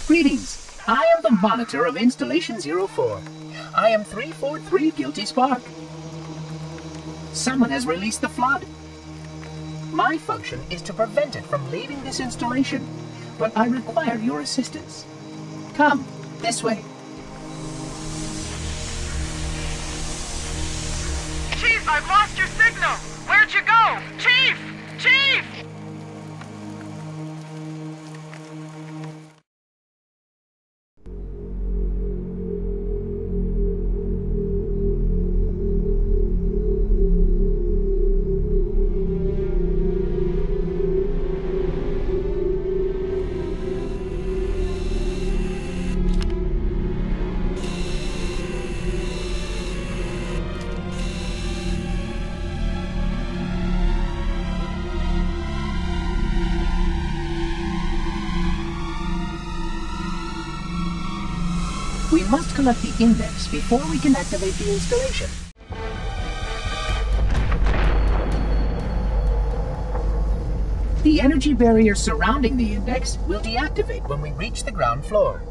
Greetings. I am the monitor of Installation 04. I am 343 Guilty Spark. Someone has released the flood. My function is to prevent it from leaving this installation, but I require your assistance. Come, this way. Chief, I've lost your signal! Where'd you go? Chief! Chief! We must collect the index before we can activate the installation. The energy barrier surrounding the index will deactivate when we reach the ground floor.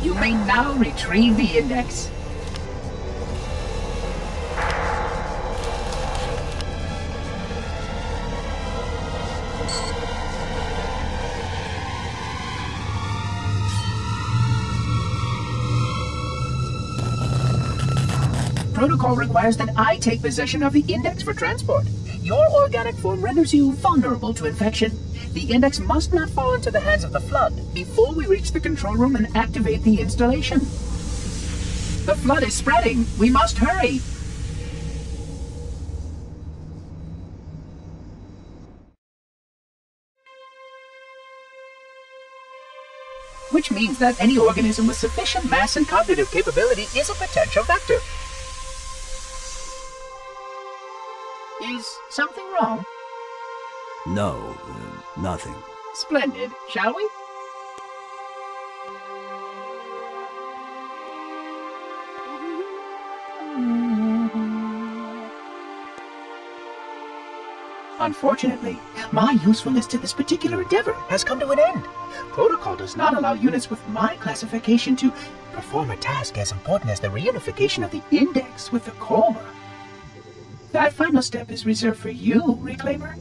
You may now retrieve the index. Protocol requires that I take possession of the index for transport. Your organic form renders you vulnerable to infection. The index must not fall into the hands of the flood before we reach the control room and activate the installation. The flood is spreading. We must hurry. Which means that any organism with sufficient mass and cognitive capability is a potential vector. Is something wrong? No, nothing. Splendid, shall we? Unfortunately, my usefulness to this particular endeavor has come to an end. Protocol does not allow units with my classification to perform a task as important as the reunification of the index with the core. That final step is reserved for you, Reclaimer.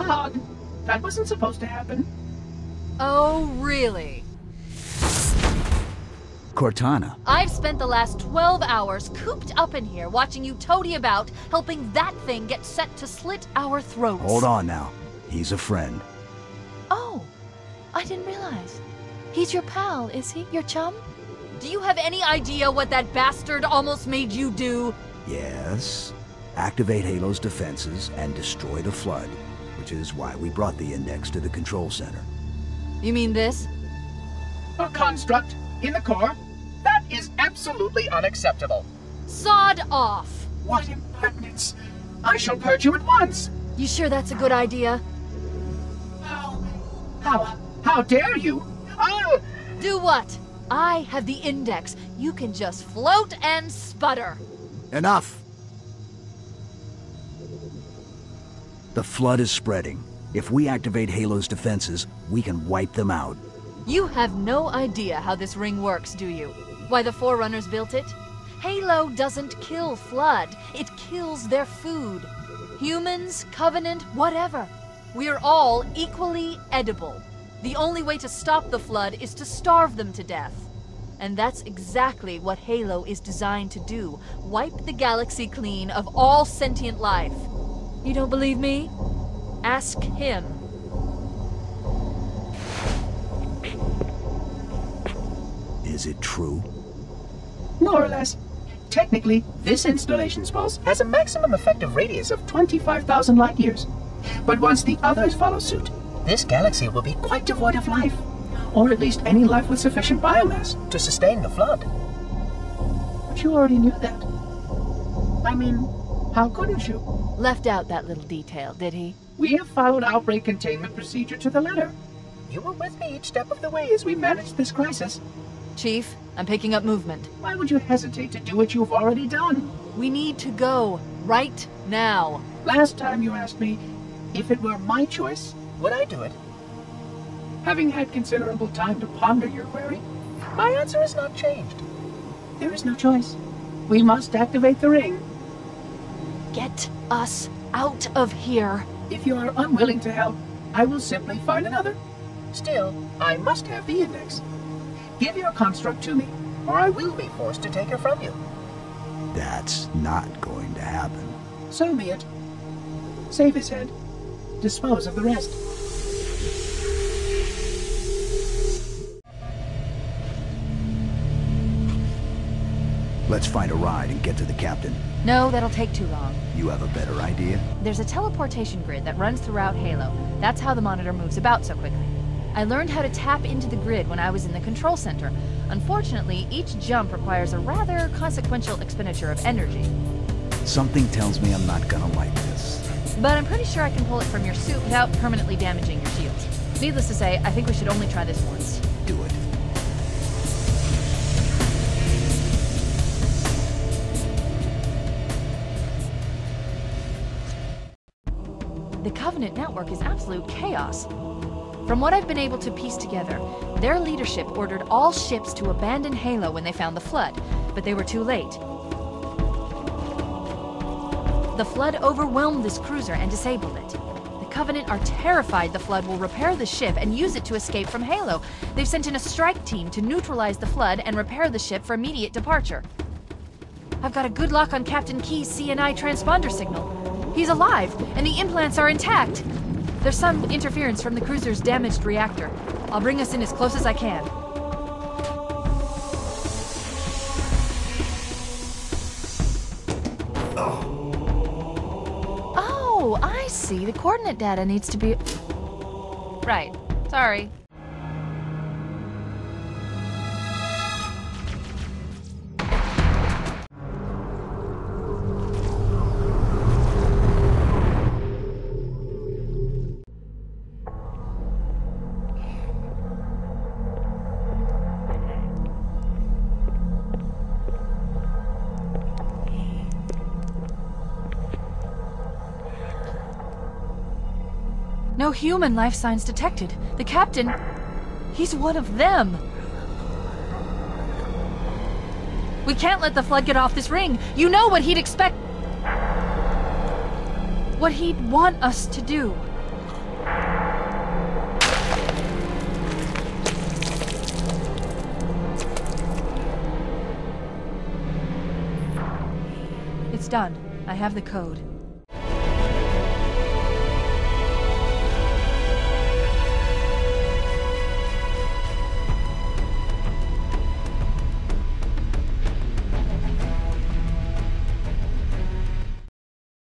Odd. That wasn't supposed to happen. Oh, really? Cortana. I've spent the last 12 hours cooped up in here watching you toady about, helping that thing get set to slit our throats. Hold on now. He's a friend. Oh, I didn't realize. He's your pal, is he? Your chum? Do you have any idea what that bastard almost made you do? Yes. Activate Halo's defenses and destroy the flood, which is why we brought the index to the control center. You mean this? A construct in the core? That is absolutely unacceptable. Sod off! What impertinence! I shall purge you at once! You sure that's a good idea? How dare you? Oh! Do what? I have the index. You can just float and sputter. Enough! The flood is spreading. If we activate Halo's defenses, we can wipe them out. You have no idea how this ring works, do you? Why the Forerunners built it? Halo doesn't kill Flood. It kills their food. Humans, Covenant, whatever. We're all equally edible. The only way to stop the Flood is to starve them to death. And that's exactly what Halo is designed to do. Wipe the galaxy clean of all sentient life. You don't believe me? Ask him. Is it true? More or less. Technically, this installation's pulse has a maximum effective radius of 25,000 light years. But once the others follow suit, this galaxy will be quite devoid of life. or at least any life with sufficient biomass to sustain the flood. But you already knew that. I mean, how couldn't you? Left out that little detail, did he? We have followed outbreak containment procedure to the letter. You were with me each step of the way as we managed this crisis. Chief, I'm picking up movement. Why would you hesitate to do what you've already done? We need to go. Right now. Last time you asked me, if it were my choice, would I do it? Having had considerable time to ponder your query, my answer has not changed. There is no choice. We must activate the ring. Get us out of here. If you are unwilling to help, I will simply find another. Still, I must have the index. Give your construct to me, or I will be forced to take her from you. That's not going to happen. So be it. Save his head. Dispose of the rest. Let's find a ride and get to the captain. No, that'll take too long. You have a better idea? There's a teleportation grid that runs throughout Halo. That's how the monitor moves about so quickly. I learned how to tap into the grid when I was in the control center. Unfortunately, each jump requires a rather consequential expenditure of energy. Something tells me I'm not gonna like this. But I'm pretty sure I can pull it from your suit without permanently damaging your shields. Needless to say, I think we should only try this once. Do it. The Covenant network is absolute chaos. From what I've been able to piece together, their leadership ordered all ships to abandon Halo when they found the Flood, but they were too late. The Flood overwhelmed this cruiser and disabled it. The Covenant are terrified the Flood will repair the ship and use it to escape from Halo. They've sent in a strike team to neutralize the Flood and repair the ship for immediate departure. I've got a good lock on Captain Key's CNI transponder signal. He's alive, and the implants are intact. There's some interference from the cruiser's damaged reactor. I'll bring us in as close as I can. Oh, I see. The coordinate data needs to be... Right. Sorry. No human life signs detected. The captain, he's one of them. We can't let the Flood get off this ring. You know what he'd expect. What he'd want us to do. It's done. I have the code.